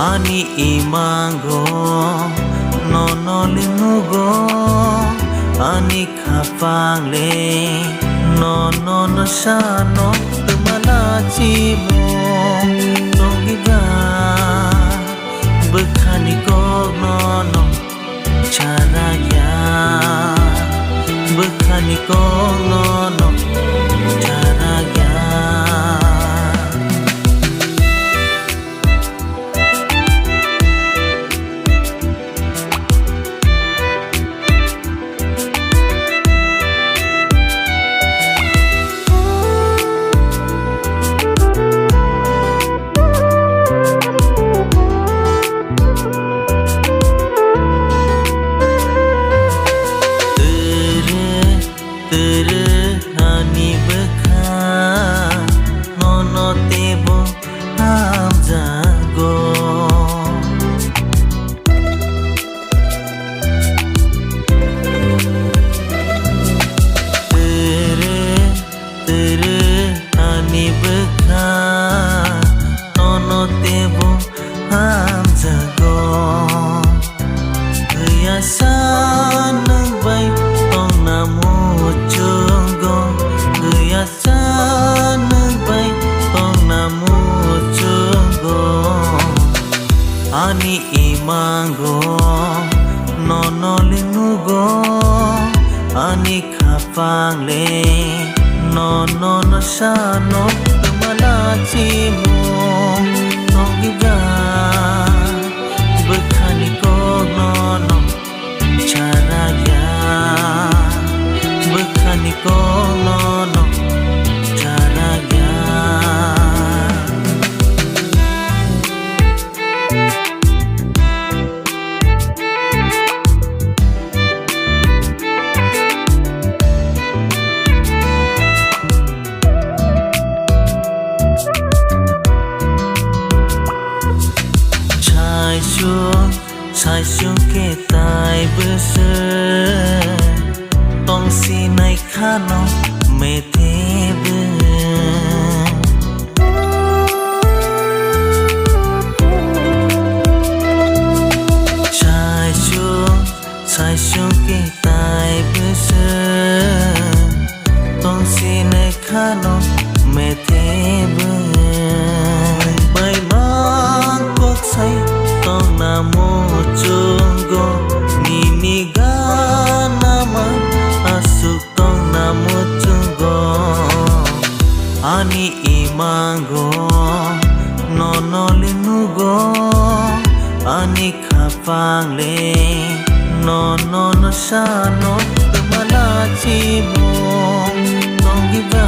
ani imango no no linugo ani khapang le no no no sa no tumala chi mo nongiga bekhani ko no no charaya bekhani ko no no charaya ani imango no no linugo ani khapang le no no no sa no tumala chi mo nongiga bekhani ko no no charaya bekhani ko no no charaya sai xuống kê tai bơ sơ tông si này khá nó mê thế bơ sai xuống kê tai bơ sơ tông si này khá nó mê thế bơ bay mang cuộc say tông nam mô chungo nini ganama asuk tong namo chungo ani imango no no linugo ani khapang le no no no sa no tumala chi mo nongiga